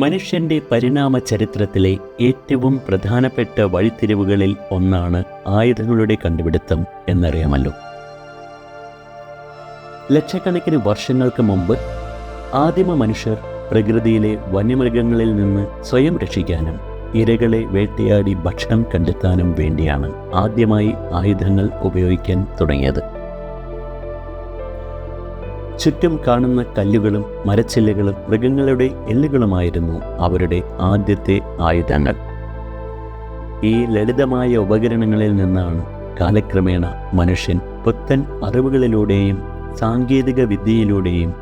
മനുഷ്യന്റെ പരിണാമ ചരിത്രത്തിലെ ഏറ്റവും പ്രധാനപ്പെട്ട വഴിത്തിരിവുകളിൽ ഒന്നാണ് ആയുധങ്ങളുടെ കണ്ടുപിടുത്തം എന്നറിയാമല്ലോ. ലക്ഷക്കണക്കിന് വർഷങ്ങൾക്ക് മുമ്പ് ആദിമ മനുഷ്യർ പ്രകൃതിയിലെ വന്യമൃഗങ്ങളിൽ നിന്ന് സ്വയം രക്ഷിക്കാനും ഇരകളെ വേട്ടയാടി ഭക്ഷണം കണ്ടെത്താനും വേണ്ടിയാണ് ആദ്യമായി ആയുധങ്ങൾ ഉപയോഗിക്കാൻ തുടങ്ങിയത്. ചുറ്റും കാണുന്ന കല്ലുകളും മരച്ചില്ലകളും മൃഗങ്ങളുടെ എല്ലുകളുമായിരുന്നു അവരുടെ ആദ്യത്തെ ആയുധങ്ങൾ. ഈ ലളിതമായ ഉപകരണങ്ങളിൽ നിന്നാണ് കാലക്രമേണ മനുഷ്യൻ പുത്തൻ അറിവുകളിലൂടെയും സാങ്കേതിക വിദ്യയിലൂടെയും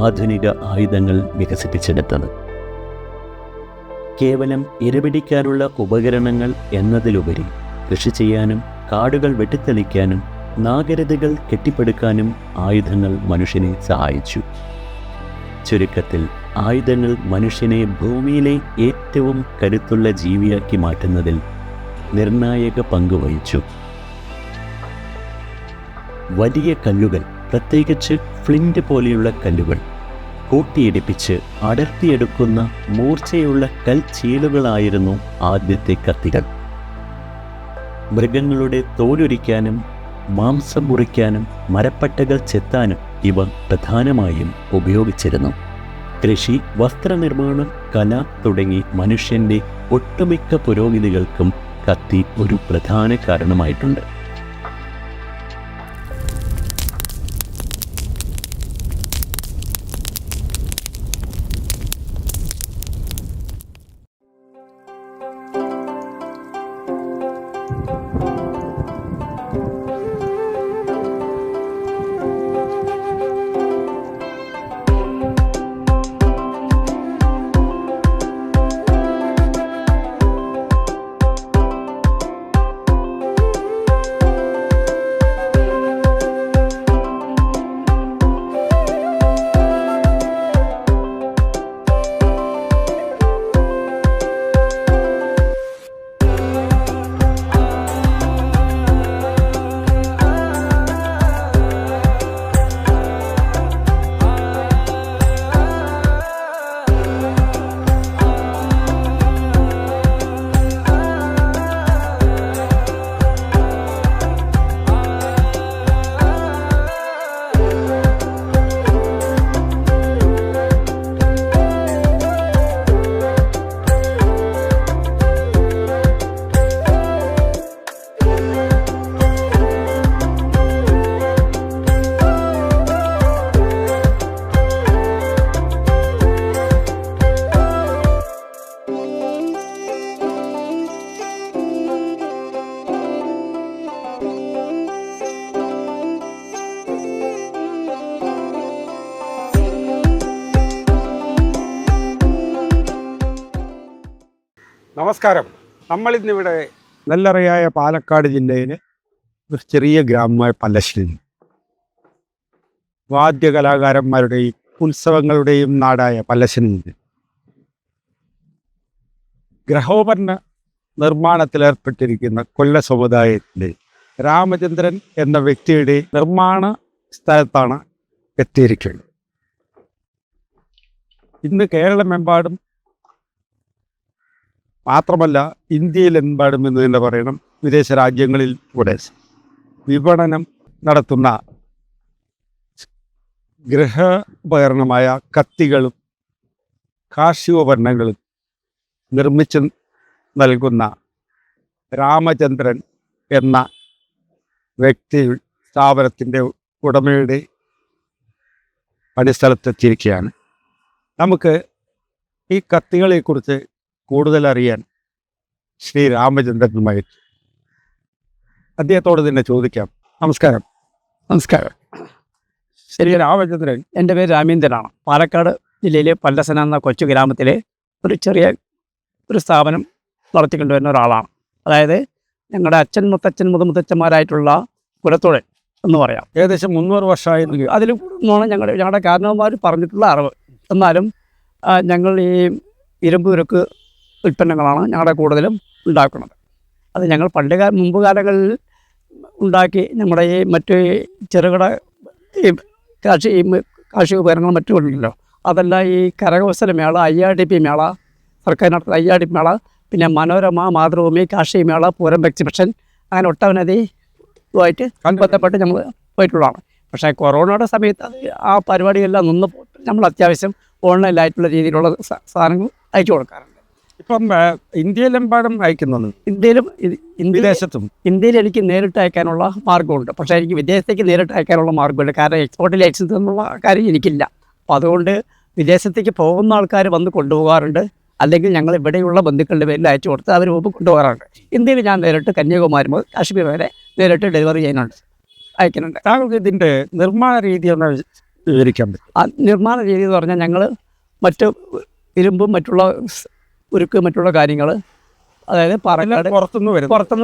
ആധുനിക ആയുധങ്ങൾ വികസിപ്പിച്ചെടുത്തത്. കേവലം ഇരപിടിക്കാനുള്ള ഉപകരണങ്ങൾ എന്നതിലുപരി കൃഷി ചെയ്യാനും കാടുകൾ വെട്ടിത്തെളിക്കാനും നാഗരികതകൾ കെട്ടിപ്പടുക്കാനും ആയുധങ്ങൾ മനുഷ്യനെ സഹായിച്ചു. ചുരുക്കത്തിൽ ആയുധങ്ങൾ മനുഷ്യനെ ഭൂമിയിലെ ഏറ്റവും കരുത്തുള്ള ജീവിയാക്കി മാറ്റുന്നതിൽ നിർണായക പങ്കുവഹിച്ചു. വലിയ കല്ലുകൾ, പ്രത്യേകിച്ച് ഫ്ലിന്റ് പോലെയുള്ള കല്ലുകൾ കൂട്ടിയിടിപ്പിച്ച് അടർത്തിയെടുക്കുന്ന മൂർച്ചയുള്ള കൽച്ചീലുകളായിരുന്നു ആദ്യത്തെ കത്തികൾ. മൃഗങ്ങളുടെ തോലുരിക്കാനും മാംസം മുറിക്കാനും മരപ്പട്ടകൾ ചെത്താനും ഇവ പ്രധാനമായും ഉപയോഗിച്ചിരുന്നു. കൃഷി, വസ്ത്രനിർമ്മാണം, കല തുടങ്ങി മനുഷ്യന്റെ ഒട്ടുമിക്ക പുരോഗതികൾക്കും കത്തി ഒരു പ്രധാന കാരണമായിട്ടുണ്ട്. നമസ്കാരം. നമ്മളിന്നിവിടെ നെല്ലറയായ പാലക്കാട് ജില്ലയിലെ ഒരു ചെറിയ ഗ്രാമമായ പല്ലശ്ശേരി, വാദ്യകലാകാരന്മാരുടെയും ഉത്സവങ്ങളുടെയും നാടായ പല്ലശ്ശേരി ഗ്രഹോപകരണ നിർമ്മാണത്തിലേർപ്പെട്ടിരിക്കുന്ന കൊല്ല സമുദായത്തിലെ രാമചന്ദ്രൻ എന്ന വ്യക്തിയുടെ നിർമ്മാണ സ്ഥലത്താണ് എത്തിയിരിക്കുന്നത്. ഇന്ന് കേരളമെമ്പാടും മാത്രമല്ല ഇന്ത്യയിലെമ്പാടും എന്ന് തന്നെ പറയണം, വിദേശ രാജ്യങ്ങളിൽ കൂടെ വിപണനം നടത്തുന്ന ഗൃഹോപകരണമായ കത്തികളും കാർഷികോപകരണങ്ങളും നിർമ്മിച്ച് നൽകുന്ന രാമചന്ദ്രൻ എന്ന വ്യക്തി സ്ഥാപനത്തിൻ്റെ ഉടമയുടെ പണിസ്ഥലത്തെത്തിയിരിക്കുകയാണ്. നമുക്ക് ഈ കത്തികളെക്കുറിച്ച് കൂടുതൽ അറിയാൻ ശ്രീ രാമചന്ദ്രനുമായി അദ്ദേഹത്തോട് തന്നെ ചോദിക്കാം. നമസ്കാരം. നമസ്കാരം. ശ്രീ രാമചന്ദ്രൻ, എൻ്റെ പേര് രാമേന്ദ്രനാണ്. പാലക്കാട് ജില്ലയിലെ പല്ലസന എന്ന കൊച്ചു ഗ്രാമത്തിലെ ഒരു സ്ഥാപനം നടത്തിക്കൊണ്ടുവരുന്ന ഒരാളാണ്. അതായത് ഞങ്ങളുടെ അച്ഛൻ, മുത്തച്ഛൻ, മുതമുത്തച്ഛന്മാരായിട്ടുള്ള കുലത്തൊഴിൽ എന്ന് പറയാം. ഏകദേശം 300 വർഷമായി. അതിൽ നിന്നാണ് ഞങ്ങളുടെ കാരണവന്മാർ പറഞ്ഞിട്ടുള്ള അറിവ്. എന്നാലും ഞങ്ങൾ ഈ ഇരുമ്പ് ഉരുക്ക് ഉൽപ്പന്നങ്ങളാണ് ഞങ്ങളുടെ കൂടുതലും ഉണ്ടാക്കുന്നത്. അത് ഞങ്ങൾ മുമ്പ് കാലങ്ങളിൽ ഉണ്ടാക്കി നമ്മുടെ ഈ മറ്റ് ചെറുകിട ഈ കാർഷിക ഉപകരണങ്ങൾ മറ്റും ഉണ്ടല്ലോ, അതല്ല ഈ കരകൗശല മേള, IRDP മേള, സർക്കാർ നടത്തുന്ന IRDP മേള, പിന്നെ മനോരമ, മാതൃഭൂമി, കാർഷിക മേള, പൂരം എക്സിബിഷൻ, അങ്ങനെ ഒട്ടനവധി ഇതുമായിട്ട് ബന്ധപ്പെട്ട് നമ്മൾ പോയിട്ടുള്ളതാണ്. പക്ഷേ കൊറോണയുടെ സമയത്ത് അത് ആ പരിപാടിയെല്ലാം നിന്ന് പോയിട്ട് നമ്മൾ അത്യാവശ്യം ഓൺലൈനായിട്ടുള്ള രീതിയിലുള്ള സാധനങ്ങൾ അയച്ചു കൊടുക്കാറുണ്ട്. ഇപ്പം ഇന്ത്യയിലെമ്പാടും അയക്കുന്നുണ്ട്, ഇന്ത്യയിലും വിദേശത്തും. ഇന്ത്യയിൽ എനിക്ക് നേരിട്ട് അയക്കാനുള്ള മാർഗ്ഗമുണ്ട്. പക്ഷേ എനിക്ക് വിദേശത്തേക്ക് നേരിട്ട് അയക്കാനുള്ള മാർഗ്ഗമില്ല. കാരണം എക്സ്പോർട്ട് ലൈസൻസ് എന്നുള്ള കാര്യം എനിക്കില്ല. അപ്പോൾ അതുകൊണ്ട് വിദേശത്തേക്ക് പോകുന്ന ആൾക്കാർ വന്ന് കൊണ്ടുപോകാറുണ്ട്. അല്ലെങ്കിൽ ഞങ്ങൾ ഇവിടെയുള്ള ബന്ധുക്കളുടെ പേരിൽ അയച്ചു കൊടുത്ത് അവർ മുമ്പ് കൊണ്ടുപോകാറുണ്ട്. ഇന്ത്യയിൽ ഞാൻ നേരിട്ട് കന്യാകുമാരി മുതൽ കാശ്മീർ വരെ നേരിട്ട് ഡെലിവറി ചെയ്യുന്നുണ്ട്, അയക്കുന്നുണ്ട്. താങ്കൾക്ക് ഇതിൻ്റെ നിർമ്മാണ രീതി ഒന്ന് വിവരിക്കാൻ പറ്റും? ആ നിർമ്മാണ രീതി എന്ന് പറഞ്ഞാൽ ഞങ്ങൾ മറ്റ് ഇരുമ്പും മറ്റുള്ള ഉരുക്ക് മറ്റുള്ള കാര്യങ്ങൾ, അതായത് പാറക്കാട് പുറത്തുനിന്ന്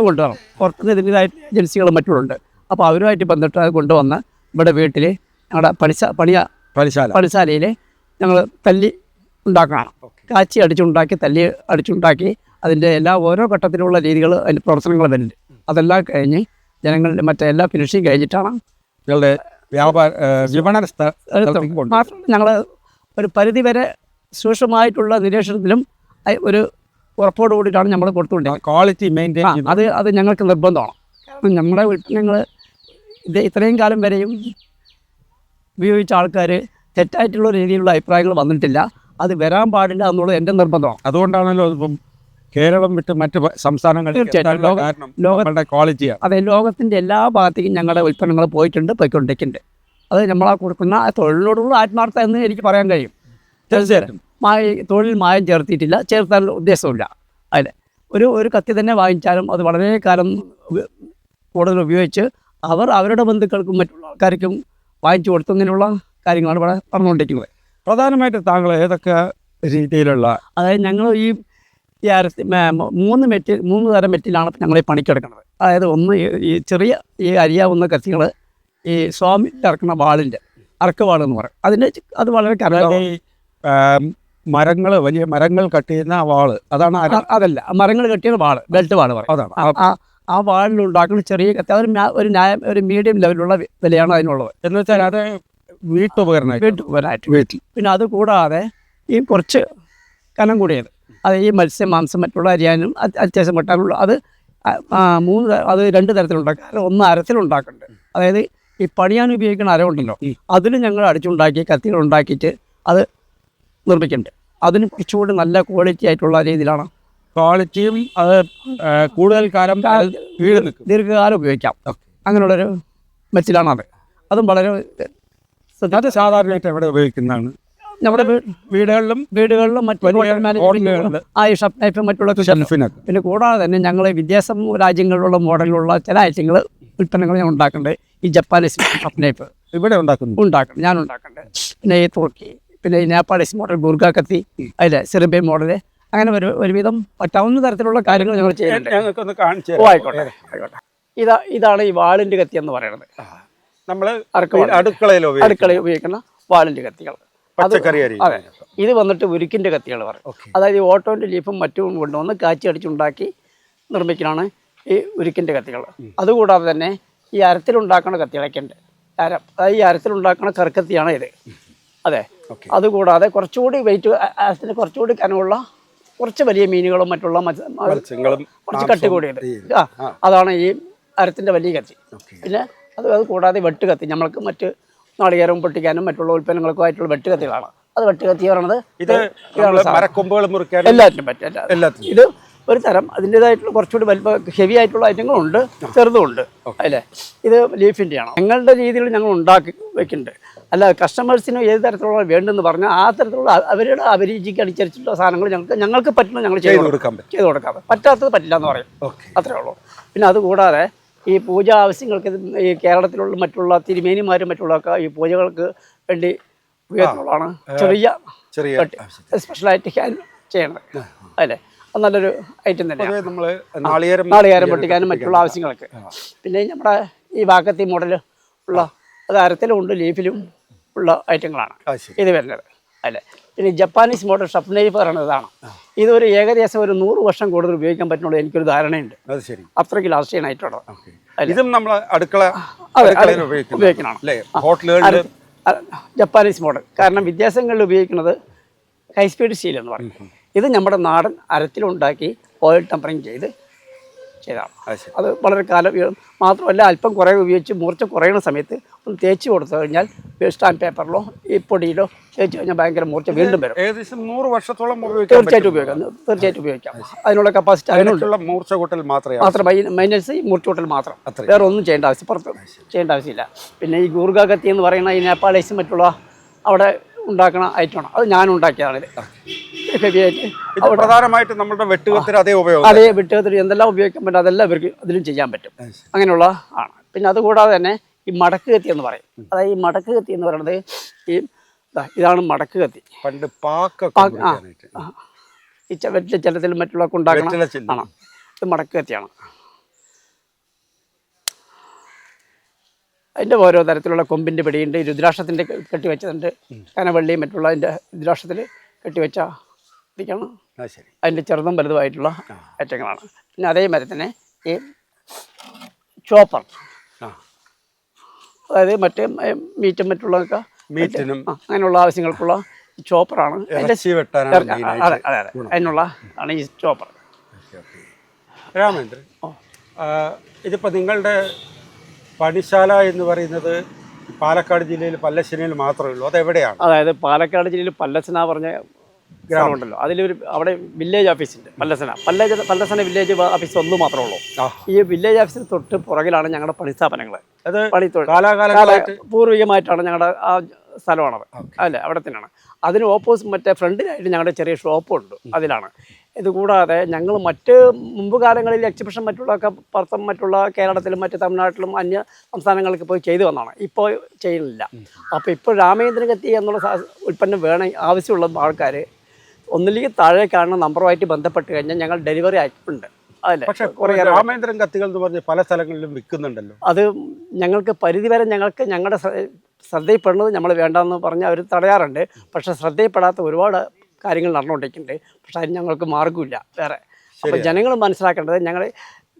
കൊണ്ടുവരണം. പുറത്തുനിന്ന് ഇതിൻ്റെതായിട്ട് ഏജൻസികളും മറ്റുമുണ്ട്. അപ്പോൾ അവരുമായിട്ട് ബന്ധപ്പെട്ട് അത് കൊണ്ടുവന്ന് ഇവിടെ വീട്ടിൽ ഞങ്ങളുടെ പണിശാലയിൽ ഞങ്ങൾ തല്ലി ഉണ്ടാക്കണം. കാച്ചി അടിച്ചുണ്ടാക്കി, തല്ലി അടിച്ചുണ്ടാക്കി, അതിൻ്റെ ഓരോ ഘട്ടത്തിലുള്ള രീതികൾ, അതിൻ്റെ പ്രവർത്തനങ്ങൾ വരുന്നുണ്ട്. അതെല്ലാം കഴിഞ്ഞ് ജനങ്ങളുടെ മറ്റെല്ലാ ഫിനിഷിങ് കഴിഞ്ഞിട്ടാണ് ഞങ്ങളുടെ വിപണന മാത്രം ഞങ്ങൾ ഒരു പരിധിവരെ സൂക്ഷ്മമായിട്ടുള്ള നിരീക്ഷണത്തിലും ഒരു ഉറപ്പോട് കൂടിയിട്ടാണ് നമ്മൾ കൊടുത്തുകൊണ്ടിരിക്കുന്നത്. ക്വാളിറ്റി മെയിൻറ്റെയിൻ അത് ഞങ്ങൾക്ക് നിർബന്ധമാണ്. കാരണം നമ്മുടെ ഉൽപ്പന്നങ്ങൾ ഇത്രയും കാലം വരെയും ഉപയോഗിച്ച ആൾക്കാർ തെറ്റായിട്ടുള്ള രീതിയിലുള്ള അഭിപ്രായങ്ങൾ വന്നിട്ടില്ല. അത് വരാൻ പാടില്ല എന്നുള്ളത് എൻ്റെ നിർബന്ധമാണ്. അതുകൊണ്ടാണല്ലോ ഇപ്പം കേരളം വിട്ട് മറ്റ് സംസ്ഥാനങ്ങളിൽ ലോകത്തിന്റെ ക്വാളിറ്റിയാണ്. അതെ, ലോകത്തിൻ്റെ എല്ലാ ഭാഗത്തേക്കും ഞങ്ങളുടെ ഉൽപ്പന്നങ്ങൾ പോയിക്കൊണ്ടിരിക്കുന്നുണ്ട്. അത് നമ്മളാ കൊടുക്കുന്ന തൊഴിലിനോടുള്ള ആത്മാർത്ഥ എന്ന് എനിക്ക് പറയാൻ കഴിയും. തീർച്ചയായിട്ടും തൊഴിൽ മായം ചേർത്തിട്ടില്ല, ചേർത്താൻ ഉദ്ദേശമില്ല. അതിൽ ഒരു കത്തി തന്നെ വാങ്ങിച്ചാലും അത് വളരെ കാലം കൂടുതൽ ഉപയോഗിച്ച് അവരുടെ ബന്ധുക്കൾക്കും മറ്റുള്ള ആൾക്കാർക്കും വാങ്ങിച്ചു കൊടുത്തതിനുള്ള കാര്യങ്ങളാണ് ഇവിടെ പറഞ്ഞുകൊണ്ടിരിക്കുന്നത്. പ്രധാനമായിട്ട് താങ്കൾ ഏതൊക്കെ രീതിയിലുള്ള, അതായത് ഞങ്ങൾ ഈ മൂന്ന് തരം മെറ്റിലാണ് ഞങ്ങൾ ഈ പണിക്കെടുക്കുന്നത്. അതായത് ഒന്ന് ഈ ചെറിയ അരിയാവുന്ന കത്തികൾ, ഈ സ്വാമി ഇറക്കുന്ന വാളിൻ്റെ അറക്ക് വാളെന്ന് പറയും. അത് വളരെ വലിയ മരങ്ങൾ കട്ട് ചെയ്യുന്ന വാള്, അതാണ്? അതല്ല, മരങ്ങൾ കെട്ടിയ വാള്, ബെൽറ്റ് വാള് പറയും. അതാണ് ആ വാളിലുണ്ടാക്കുന്ന ചെറിയ കത്തി. ഒരു മീഡിയം ലെവലിലുള്ള വിലയാണ് അതിനുള്ളത്. എന്ന് വെച്ചാൽ അത് വീട്ടുപകരണമായിട്ട്. പിന്നെ അത് കൂടാതെ ഈ കുറച്ച് കനം കൂടിയത്, അത് ഈ മത്സ്യം, മാംസം മറ്റുള്ള അരിയാനും അത്യാവശ്യം വെട്ടാനുള്ള അത് രണ്ട് തരത്തിലുണ്ടാക്കുക. ഒന്ന് അരത്തിലുണ്ടാക്കുന്നുണ്ട്. അതായത് ഈ പണിയാൻ ഉപയോഗിക്കുന്ന അരവുണ്ടല്ലോ, അതിൽ ഞങ്ങൾ അടിച്ചുണ്ടാക്കി കത്തികൾ ഉണ്ടാക്കിയിട്ട് അത് നിർമ്മിക്കുന്നുണ്ട്. അതിന് കുറച്ചുകൂടി നല്ല ക്വാളിറ്റി ആയിട്ടുള്ള രീതിയിലാണ്. ക്വാളിറ്റിയും അത് കൂടുതൽ കാലം ദീർഘകാലം ഉപയോഗിക്കാം. അങ്ങനെയുള്ളൊരു മെച്ചിലാണ് അത്. അതും വളരെ അത് സാധാരണയായിട്ട് എവിടെ ഉപയോഗിക്കുന്നതാണ്? നമ്മുടെ വീടുകളിലും മറ്റുള്ള. പിന്നെ കൂടാതെ തന്നെ ഞങ്ങൾ വിദേശ രാജ്യങ്ങളിലുള്ള മോഡലിലുള്ള ചില ഐറ്റങ്ങൾ ഉൽപ്പന്നങ്ങൾ ഞാൻ ഉണ്ടാക്കുന്നുണ്ട്. ഈ ജപ്പാനീസ് ഷപ്പ് നൈഫ് ഇവിടെ ഞാൻ ഉണ്ടാക്കുന്നുണ്ട്. പിന്നെ ഈ തുർക്കി, പിന്നെ ഈ നേപ്പാളീസ് മോഡൽ ബുർഗ കത്തി, അതിലെ സെറിബിയൻ മോഡല്, അങ്ങനെ ഒരുവിധം പറ്റാവുന്ന തരത്തിലുള്ള കാര്യങ്ങൾ ഞങ്ങൾ ചെയ്യുന്നുണ്ട്. ആയിക്കോട്ടെ. ഇതാണ് ഈ വാളിൻ്റെ കത്തി എന്ന് പറയുന്നത്. നമ്മൾ അടുക്കളയിൽ ഉപയോഗിക്കുന്ന വാളിൻ്റെ കത്തികൾ. അതെ, ഇത് വന്നിട്ട് ഉരുക്കിൻ്റെ കത്തികൾ പറയും. അതായത് ഈ ഓട്ടോൻ്റെ ലീഫും മറ്റും കൊണ്ടുവന്ന് കാച്ചി അടിച്ചുണ്ടാക്കി നിർമ്മിക്കലാണ് ഈ ഉരുക്കിൻ്റെ കത്തികൾ. അതുകൂടാതെ തന്നെ ഈ അരത്തിലുണ്ടാക്കുന്ന കത്തികളൊക്കെ ഉണ്ട്. അതായത് ഈ അരത്തിലുണ്ടാക്കുന്ന കറുക്കത്തിയാണ് ഇത്. അതെ, അതുകൂടാതെ കുറച്ചുകൂടി വെയിറ്റ്, അരത്തിന് കുറച്ചുകൂടി കനമുള്ള കുറച്ച് വലിയ മീനുകളും മറ്റുള്ള കുറച്ച് കട്ടി കൂടിയത്, അതാണ് ഈ അരത്തിൻ്റെ വലിയ കത്തി. പിന്നെ അത് കൂടാതെ വെട്ട് കത്തി, നമ്മൾക്ക് മറ്റ് നാളികേരം പൊട്ടിക്കാനും മറ്റുള്ള ഉൽപ്പന്നങ്ങൾക്കും ആയിട്ടുള്ള വെട്ട് കത്തികളാണ്. അത് വെട്ട് കത്തി പറയുന്നത് എല്ലാറ്റിനും പറ്റും. ഇത് ഒരു തരം അതിൻ്റെതായിട്ടുള്ള കുറച്ചുകൂടി ഹെവി ആയിട്ടുള്ള ഐറ്റങ്ങളുണ്ട്, ചെറുതുമുണ്ട്. അല്ലേ, ഇത് ലീഫിൻ്റെയാണ്. ഞങ്ങളുടെ രീതിയിൽ ഞങ്ങൾ ഉണ്ടാക്കി വെക്കുന്നുണ്ട്. അല്ല, കസ്റ്റമേഴ്സിന് ഏത് തരത്തിലുള്ള വേണ്ടെന്ന് പറഞ്ഞാൽ ആ തരത്തിലുള്ള അവരുടെ അഭിരുചിക്ക് അനുസരിച്ചുള്ള സാധനങ്ങൾ ഞങ്ങൾക്ക് പറ്റുന്ന ഞങ്ങൾ ചെയ്ത് കൊടുക്കാം. പറ്റാത്തത് പറ്റില്ല എന്ന് പറയും, അത്രേ ഉള്ളൂ. പിന്നെ അതുകൂടാതെ ഈ പൂജ ആവശ്യങ്ങൾക്ക് ഈ കേരളത്തിലുള്ള മറ്റുള്ള തിരുമേനിമാരും മറ്റുള്ളതൊക്കെ ഈ പൂജകൾക്ക് വേണ്ടി ഉപയോഗിക്കുന്നതാണ് ചെറിയ സ്പെഷ്യലായിട്ട് ചെയ്യണത്. അല്ലേ, അത് നല്ലൊരു ഐറ്റം തന്നെയാണ്. നമ്മൾ നാളികേരം പൊട്ടിക്കാനും മറ്റുള്ള ആവശ്യങ്ങൾക്ക്. പിന്നെ നമ്മുടെ ഈ വാക്കത്തി മോഡൽ ഉള്ള അത് അരത്തിലും ഉണ്ട്, ലീഫിലും ഉള്ള ഐറ്റങ്ങളാണ് ഇത് വരുന്നത്. അല്ലേ, പിന്നെ ജപ്പാനീസ് മോഡൽ ഷപ്പ് നൈഫ് പറയുന്നതാണ്. ഇതൊരു ഏകദേശം ഒരു 100 വർഷം കൂടുതൽ ഉപയോഗിക്കാൻ പറ്റുന്നുള്ളൂ എനിക്കൊരു ധാരണയുണ്ട്. അത്രയ്ക്ക് ലാസ്റ്റ് ചെയ്യാനായിട്ടുള്ളത്. ഇതും നമ്മൾ ഉപയോഗിക്കണം. Japanese model. കാരണം വിദ്യാസങ്ങളിൽ ഉപയോഗിക്കുന്നത് ഹൈ സ്പീഡ് സ്റ്റീൽ എന്ന് പറയും. ഇത് നമ്മുടെ നാടൻ അരത്തിലുണ്ടാക്കി ഓയിൽ ടെമ്പറിങ് ചെയ്താണ്. അത് വളരെ കാലം മാത്രമല്ല, അല്പം കുറേ ഉപയോഗിച്ച് മൂർച്ച കുറയുന്ന സമയത്ത് ഒന്ന് തേച്ച് കൊടുത്തു കഴിഞ്ഞാൽ സ്റ്റാമ്പ് പേപ്പറിലോ ഈ പൊടിയിലോ തേച്ച് കഴിഞ്ഞാൽ ഭയങ്കര മൂർച്ച വീണ്ടും വരും. ഏകദേശം 100 വർഷത്തോളം തീർച്ചയായിട്ടും ഉപയോഗിക്കാം. അതിനുള്ള കപ്പാസിറ്റി അതിനുള്ള മൂർച്ച കൂട്ടൽ മൈനസ് ഈ മൂർച്ച കൂട്ടൽ മാത്രം, വേറെ ഒന്നും ചെയ്യേണ്ട ആവശ്യം, പുറത്ത് ചെയ്യേണ്ട ആവശ്യമില്ല. പിന്നെ ഈ ഗൂർഗ കത്തി എന്ന് പറയുന്ന ഈ നേപ്പാളീസും മറ്റുള്ള അവിടെ ഉണ്ടാക്കുന്ന ഐറ്റമാണ്. അത് ഞാൻ ഉണ്ടാക്കിയതാണ്. പ്രധാനമായിട്ട് നമ്മുടെ വെട്ടുകത്തിന് അതേ വെട്ടുകത്തിന് എന്തെല്ലാം ഉപയോഗിക്കാൻ പറ്റും അതെല്ലാം ഇവർക്ക് അതിലും ചെയ്യാൻ പറ്റും. അങ്ങനെയുള്ള ആണ്. പിന്നെ അതുകൂടാതെ തന്നെ ഈ മടക്ക് കത്തി എന്ന് പറയും. അതായത് ഈ മടക്ക് കത്തി എന്ന് പറയുന്നത് ഇതാണ് മടക്ക് കത്തി. പണ്ട് ഈ വെറ്റിലച്ചലത്തിലും മറ്റുള്ള ഉണ്ടാക്കണം ആണ്. ഇത് മടക്ക് കത്തിയാണ്. അതിൻ്റെ ഓരോ തരത്തിലുള്ള കൊമ്പിൻ്റെ പിടിയുണ്ട്. രുദ്രാക്ഷത്തിൻ്റെ കെട്ടിവെച്ചതുണ്ട്. കനവള്ളിയും മറ്റുള്ള അതിൻ്റെ രുദ്രാക്ഷത്തിൽ കെട്ടിവെച്ച ഇതൊക്കെയാണ്. അതിൻ്റെ ചെറുതും വലുതുമായിട്ടുള്ള ഐറ്റങ്ങളാണ്. പിന്നെ അതേമാതിരി തന്നെ ഈ ചോപ്പർ, അതായത് മറ്റേ മീറ്റും മറ്റുള്ളതൊക്കെ അങ്ങനെയുള്ള ആവശ്യങ്ങൾക്കുള്ള ചോപ്പറാണ്. അതെ, അതിനുള്ള ആണ് ഈ ചോപ്പർ. രാമേന്ദ്രൻ, ഇതിപ്പോൾ നിങ്ങളുടെ പണിശാല എന്ന് പറയുന്നത് പാലക്കാട് ജില്ലയിൽ പല്ലശ്ശനയിൽ മാത്രമേ ഉള്ളൂ. അതെവിടെയാണ്? അതായത് പാലക്കാട് ജില്ലയിൽ പല്ലശ്ശന പറഞ്ഞ ഗ്രാമമുണ്ടല്ലോ, അതിലൊരു അവിടെ വില്ലേജ് ഓഫീസുണ്ട്. പല്ലശ്ശന വില്ലേജ് ഓഫീസ് ഒന്ന് മാത്രമേ ഉള്ളൂ. ഈ വില്ലേജ് ഓഫീസിന് തൊട്ട് പുറകിലാണ് ഞങ്ങളുടെ പണിസ്ഥാപനങ്ങൾ. പൂർവികമായിട്ടാണ് ഞങ്ങളുടെ ആ സ്ഥലമാണത്. അല്ലേ, അവിടെ തന്നെയാണ്. അതിന് ഓപ്പോസിറ്റ് മറ്റേ ഫ്രണ്ടിലായിട്ട് ഞങ്ങളുടെ ചെറിയ ഷോപ്പുണ്ട്, അതിലാണ്. ഇതുകൂടാതെ ഞങ്ങൾ മറ്റ് മുമ്പ് കാലങ്ങളിൽ എക്സിബിഷൻ മറ്റുള്ളതൊക്കെ പുറത്തും മറ്റുള്ള കേരളത്തിലും മറ്റ് തമിഴ്നാട്ടിലും അന്യ സംസ്ഥാനങ്ങൾക്ക് പോയി ചെയ്തു വന്നതാണ്. ഇപ്പോൾ ചെയ്യുന്നില്ല. അപ്പോൾ ഇപ്പോൾ രാമേന്ദ്രൻ കത്തി എന്നുള്ള ഉൽപ്പന്നം വേണം ആവശ്യമുള്ള ആൾക്കാർ ഒന്നില്ലെങ്കിൽ താഴെ കാണുന്ന നമ്പറുമായിട്ട് ബന്ധപ്പെട്ട് കഴിഞ്ഞാൽ ഞങ്ങൾ ഡെലിവറി ഉണ്ട്. അതല്ലേ, പക്ഷേ രാമേന്ദ്രൻ കത്തികൾ എന്ന് പറഞ്ഞ് പല സ്ഥലങ്ങളിലും വിൽക്കുന്നുണ്ടല്ലോ. അത് ഞങ്ങൾക്ക് പരിധിവരെ ഞങ്ങളുടെ ശ്രദ്ധയിൽപ്പെടുന്നത് നമ്മൾ വേണ്ടെന്ന് പറഞ്ഞ് അവർ തടയാറുണ്ട്. പക്ഷേ ശ്രദ്ധയിൽപ്പെടാത്ത ഒരുപാട് കാര്യങ്ങൾ നടന്നുകൊണ്ടിരിക്കുന്നുണ്ട്. പക്ഷെ അതിന് ഞങ്ങൾക്ക് മാർഗ്ഗമില്ല വേറെ. അപ്പോൾ ജനങ്ങൾ മനസ്സിലാക്കേണ്ടത് ഞങ്ങൾ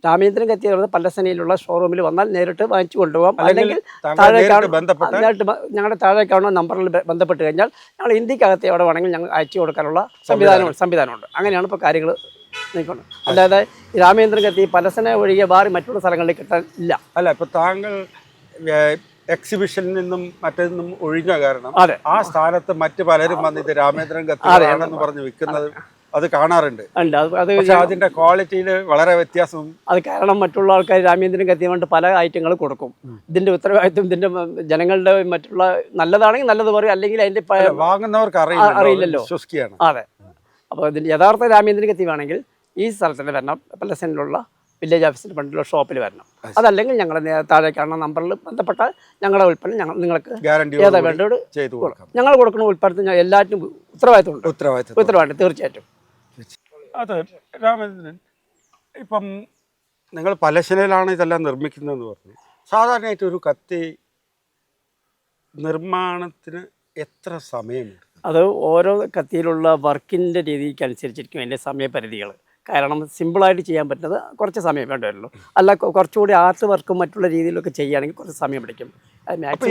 രാമേന്ദ്രൻ കത്തി പറയുന്നത് പല്ലശ്ശനയിലുള്ള ഷോറൂമിൽ വന്നാൽ നേരിട്ട് വാങ്ങിച്ചു കൊണ്ടുപോകാം. അല്ലെങ്കിൽ ഞങ്ങളുടെ താഴെ കാണുന്ന നമ്പറിൽ ബന്ധപ്പെട്ട് കഴിഞ്ഞാൽ ഞങ്ങൾ ഇന്ത്യക്കകത്ത് എവിടെ വേണമെങ്കിൽ ഞങ്ങൾ അയച്ചു കൊടുക്കാനുള്ള സംവിധാനമുണ്ട്. അങ്ങനെയാണ് ഇപ്പോൾ കാര്യങ്ങൾ നീക്കുന്നത്. അല്ലാതെ രാമേന്ദ്രൻ കത്തി പല്ലശ്ശന ഒഴികെ വേറെ മറ്റുള്ള സ്ഥലങ്ങളിൽ കിട്ടാൻ ഇല്ല. അല്ല, ഇപ്പോൾ താങ്കൾ എക്സിബിഷനിൽ നിന്നും മറ്റൊന്നും ഒഴിഞ്ഞ കാരണം ആ സ്ഥാനത്ത് മറ്റു പലരും വന്ന് ഇത് രാമേന്ദ്രൻ കത്തിയാണെന്ന് പറഞ്ഞ് വിൽക്കുന്നത് അത് കാണാറുണ്ട്. പക്ഷെ അതിന്റെ ക്വാളിറ്റിയിൽ വളരെ വ്യത്യാസവും. അത് കാരണം മറ്റുള്ള ആൾക്കാർ രാമേന്ദ്രൻ കത്തി കൊണ്ട് പല ഐറ്റങ്ങൾ കൊടുക്കും. ഇതിന്റെ ഉത്തരവാദിത്വം ഇതിന്റെ ജനങ്ങളുടെ മറ്റുള്ള നല്ലതാണെങ്കിൽ നല്ലത് പറയും, അല്ലെങ്കിൽ അതിന്റെ വാങ്ങുന്നവർക്ക് അറിയില്ലല്ലോ. അതെ. അപ്പോൾ ഇതിന്റെ യഥാർത്ഥ രാമേന്ദ്രൻ കത്തി വേണമെങ്കിൽ ഈ സ്ഥലത്തിന് വരണം, പല്ലശ്ശനയിലുള്ള വില്ലേജ് ഓഫീസിൻ്റെ ഫ്രണ്ടിലുള്ള ഷോപ്പിൽ വരണം. അതല്ലെങ്കിൽ ഞങ്ങൾ താഴെ കാണുന്ന നമ്പറിൽ ബന്ധപ്പെട്ടാൽ ഞങ്ങളുടെ ഉൽപ്പന്നം നിങ്ങൾക്ക് ഏതാ വേണ്ടത് ഞങ്ങൾ കൊടുക്കുന്ന ഉൽപ്പന്നത്തിന് എല്ലാറ്റിനും ഉത്തരവാദിത്വം തീർച്ചയായിട്ടും. അതെ രാമേന്ദ്രൻ, ഇപ്പം നിങ്ങൾ പല്ലശ്ശനയിലാണ് ഇതെല്ലാം നിർമ്മിക്കുന്നതെന്ന് പറഞ്ഞു. സാധാരണയായിട്ട് ഒരു കത്തി നിർമ്മാണത്തിന് എത്ര സമയമുണ്ട്? അത് ഓരോ കത്തിയിലുള്ള വർക്കിൻ്റെ രീതിക്കനുസരിച്ചിരിക്കും അതിൻ്റെ സമയപരിധികൾ. കാരണം സിമ്പിളായിട്ട് ചെയ്യാൻ പറ്റുന്നത് കുറച്ച് സമയം വേണ്ടി വരുള്ളൂ. അല്ല, കുറച്ചുകൂടി ആർട്ട് വർക്കും മറ്റുള്ള രീതിയിലൊക്കെ ചെയ്യുകയാണെങ്കിൽ കുറച്ച് സമയം പിടിക്കും.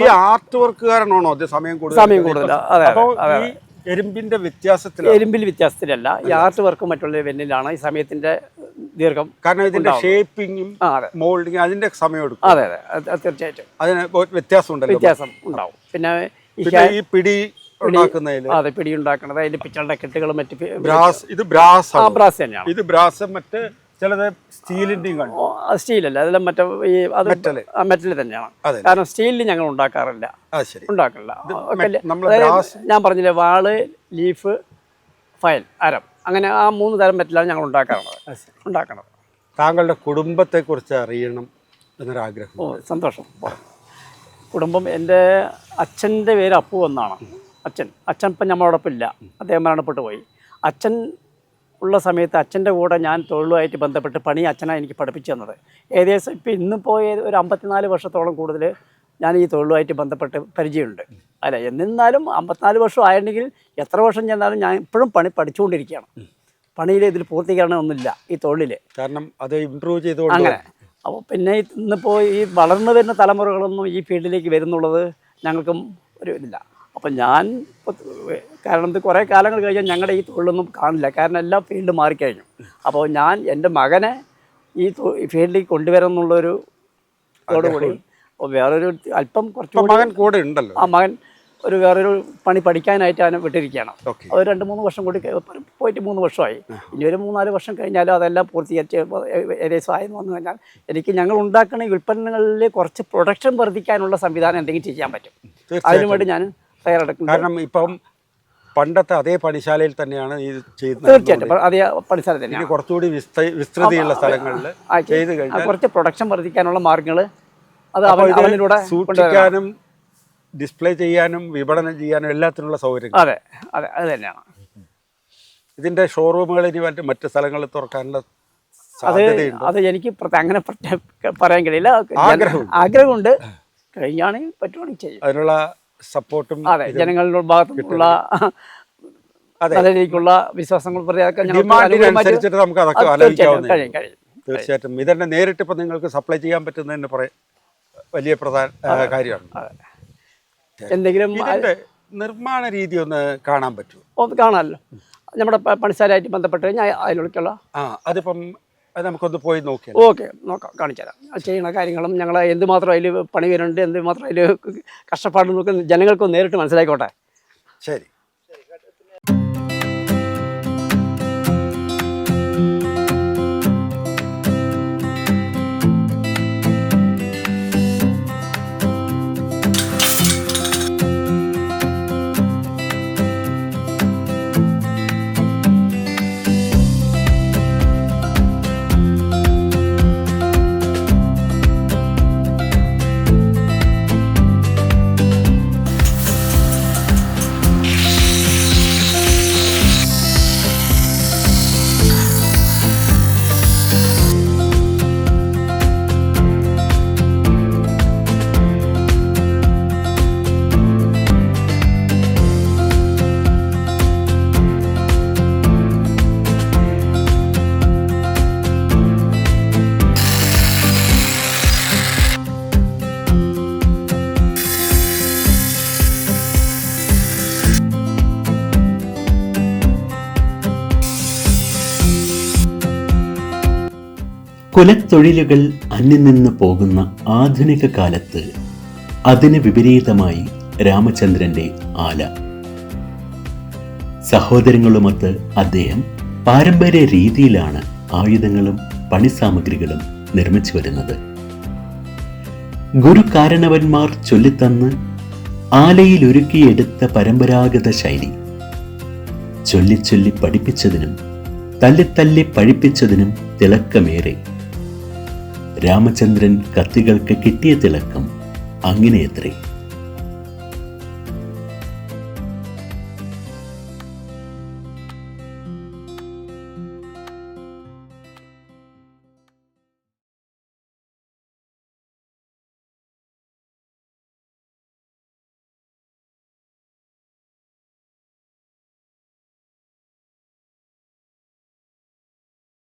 ഈ ആർട്ട് വർക്കുകാരനാണോ സമയം കൂടുതൽ? അതെ. എരുമ്പിൽ വ്യത്യാസത്തിലല്ല, ഈ ആർട്ട് വർക്കും മറ്റുള്ള വെന്നിലാണ് ഈ സമയത്തിന്റെ ദീർഘം. കാരണം ഇതിന്റെ ഷേപ്പിങ്ങും മോൾഡിങ്ങും അതിന്റെ സമയം എടുക്കും. അതെ, തീർച്ചയായിട്ടും അതിന് വ്യത്യാസം ഉണ്ടാവും. പിന്നെ ഈ പിടി പിടി ഉണ്ടാക്കുന്നത് അതിന്റെ പിച്ചളുടെ കെട്ടുകളും മറ്റ് ബ്രാസ് തന്നെയാണ്. ഇത് ബ്രാസ്, മറ്റ് ചിലത് സ്റ്റീലിന്റെയും സ്റ്റീലല്ല, അതെല്ലാം മറ്റേ ഈ മെറ്റൽ തന്നെയാണ്. കാരണം സ്റ്റീലിൽ ഞങ്ങൾ ഉണ്ടാക്കാറില്ല. ഞാൻ പറഞ്ഞില്ലേ, വാള്, ലീഫ്, ഫയൽ, അരം, അങ്ങനെ ആ 3 തരം മെറ്റലാണ് ഞങ്ങൾ ഉണ്ടാക്കുന്നത്. താങ്കളുടെ കുടുംബത്തെ കുറിച്ച് അറിയണം എന്നൊരാഗ്രഹം. സന്തോഷം. കുടുംബം, എൻ്റെ അച്ഛൻ്റെ പേര് അപ്പു എന്നാണ്. അച്ഛൻ ഇപ്പം നമ്മളോടൊപ്പം ഇല്ല, അദ്ദേഹം മരണപ്പെട്ടു പോയി. അച്ഛൻ ഉള്ള സമയത്ത് അച്ഛൻ്റെ കൂടെ ഞാൻ തൊഴിലുമായിട്ട് ബന്ധപ്പെട്ട് പണി അച്ഛനാണ് എനിക്ക് പഠിപ്പിച്ചു തന്നത്. ഏകദേശം ഇപ്പം ഇന്നിപ്പോൾ ഒരു 54 വർഷത്തോളം കൂടുതൽ ഞാൻ ഈ തൊഴിലുമായിട്ട് ബന്ധപ്പെട്ട് പരിചയമുണ്ട്. അല്ല, എന്നിരുന്നാലും 54 വർഷം ആയിട്ടുണ്ടെങ്കിൽ എത്ര വർഷം ചെന്നാലും ഞാൻ ഇപ്പോഴും പണി പഠിച്ചുകൊണ്ടിരിക്കുകയാണ്. പണിയിൽ ഇതിൽ പൂർത്തീകരണമൊന്നുമില്ല ഈ തൊഴിലിൽ. കാരണം അത് ഇമ്പ്രൂവ് ചെയ്തു അങ്ങനെ. അപ്പോൾ പിന്നെ ഇന്നിപ്പോൾ ഈ വളർന്നു വരുന്ന തലമുറകളൊന്നും ഈ ഫീൽഡിലേക്ക് വരുന്നുള്ളത് ഞങ്ങൾക്കും ഒരു ഇതില്ല. അപ്പം ഞാൻ കാരണം ഇത് കുറേ കാലങ്ങൾ കഴിഞ്ഞാൽ ഞങ്ങളുടെ ഈ തൊഴിലൊന്നും കാണില്ല, കാരണം എല്ലാ ഫീൽഡ് മാറിക്കഴിഞ്ഞു. അപ്പോൾ ഞാൻ എൻ്റെ മകനെ ഈ ഫീൽഡിൽ കൊണ്ടുവരണം എന്നുള്ളൊരു തോടുകൂടി വേറൊരു അല്പം കുറച്ച് മകൻ കൂടെ ഉണ്ടല്ലോ. ആ മകൻ വേറൊരു പണി പഠിക്കാനായിട്ട് അവനെ വിട്ടിരിക്കുകയാണ്. അത് 2-3 വർഷം കൂടി പോയിട്ട് 3 വർഷമായി. ഇനി ഒരു 3-4 വർഷം കഴിഞ്ഞാലും അതെല്ലാം പൂർത്തീകരിച്ച് ഏകദേശം ആയെന്ന് വന്നു കഴിഞ്ഞാൽ എനിക്ക് ഞങ്ങൾ ഉണ്ടാക്കുന്ന ഈ ഉൽപ്പന്നങ്ങളിൽ കുറച്ച് പ്രൊഡക്ഷൻ വർദ്ധിക്കാനുള്ള സംവിധാനം എന്തെങ്കിലും ചെയ്യാൻ പറ്റും. അതിനുവേണ്ടി ഞാൻ തയ്യാറെടുക്കും. കാരണം ഇപ്പം പണ്ടത്തെ അതേ പണിശാലയിൽ തന്നെയാണ് ഇത് ചെയ്യുന്നത്. തീർച്ചയായിട്ടും അതേ പണിശാല തന്നെയാണ്. കുറച്ചുകൂടി വിസ്തൃതിയുള്ള സ്ഥലങ്ങളിൽ ചെയ്ത് കഴിഞ്ഞാൽ കുറച്ച് പ്രൊഡക്ഷൻ വർദ്ധിക്കാനുള്ള മാർഗ്ഗങ്ങൾ അത് അവനിലൂടെ സൂക്ഷിക്കാനും ഡിസ്പ്ലേ ചെയ്യാനും വിപണനം ചെയ്യാനും എല്ലാത്തിനുള്ള സൗകര്യം. അതെ അതെ അത് തന്നെയാണ്. ഇതിന്റെ ഷോറൂമുകൾ ഇനി മറ്റ് സ്ഥലങ്ങളിൽ തുറക്കാനുള്ള അത് എനിക്ക് അങ്ങനെ പറയാൻ കഴിയില്ല. ആഗ്രഹമുണ്ട്, കഴിഞ്ഞാണെങ്കിൽ പറ്റുവാണെങ്കിൽ ചെയ്യും. അതിനുള്ള സപ്പോർട്ടും അതെ ജനങ്ങളുടെ ഭാഗത്തുനിന്നുള്ള നല്ല രീതിക്കുള്ള വിശ്വാസങ്ങൾ ഡിമാൻഡിനനുസരിച്ചിട്ട് നമുക്ക് അതൊക്കെ ആലോചിക്കാവുന്നതാണ്. തീർച്ചയായിട്ടും ഇതന്നെ നേരിട്ട് ഇപ്പം നിങ്ങൾക്ക് സപ്ലൈ ചെയ്യാൻ പറ്റുന്നതിന് വലിയ പ്രധാന കാര്യമാണ്. എന്തെങ്കിലും നിർമ്മാണ രീതി ഒന്ന് കാണാൻ പറ്റുമോ? ഒന്ന് കാണാമല്ലോ. നമ്മുടെ പണിശാലയായിട്ട് ബന്ധപ്പെട്ട് കഴിഞ്ഞാൽ അതിലേക്കുള്ള അതിപ്പം അത് നമുക്കൊന്ന് പോയി നോക്കിയാൽ. ഓക്കെ, നോക്കാം, കാണിച്ചു തരാം. ചെയ്യുന്ന കാര്യങ്ങളും ഞങ്ങൾ എന്തുമാത്രം അതിൽ പണി വരുന്നുണ്ട്, എന്തുമാത്രം അതിൽ കഷ്ടപ്പാട് നോക്കുന്ന ജനങ്ങൾക്ക് നേരിട്ട് മനസ്സിലായിക്കോട്ടെ. ശരി. കുലത്തൊഴിലുകൾ അന്യം നിന്ന് പോകുന്ന ആധുനിക കാലത്ത് അതിന് വിപരീതമായി രാമചന്ദ്രന്റെ ആല. സഹോദരങ്ങളുമൊത്ത് അദ്ദേഹം പാരമ്പര്യ രീതിയിലാണ് ആയുധങ്ങളും പണിസാമഗ്രികളും നിർമ്മിച്ചു വരുന്നത്. ഗുരുകാരണവന്മാർ ചൊല്ലിത്തന്ന് ആലയിൽ ഒരുക്കിയെടുത്ത പരമ്പരാഗത ശൈലി ചൊല്ലിച്ചൊല്ലി പഠിപ്പിച്ചതിനും തല്ലിത്തല്ലി പഴിപ്പിച്ചതിനും തിളക്കമേറെ. രാമചന്ദ്രൻ കത്തികൾക്ക് കിട്ടിയ തിളക്കം അങ്ങനെയത്രേ.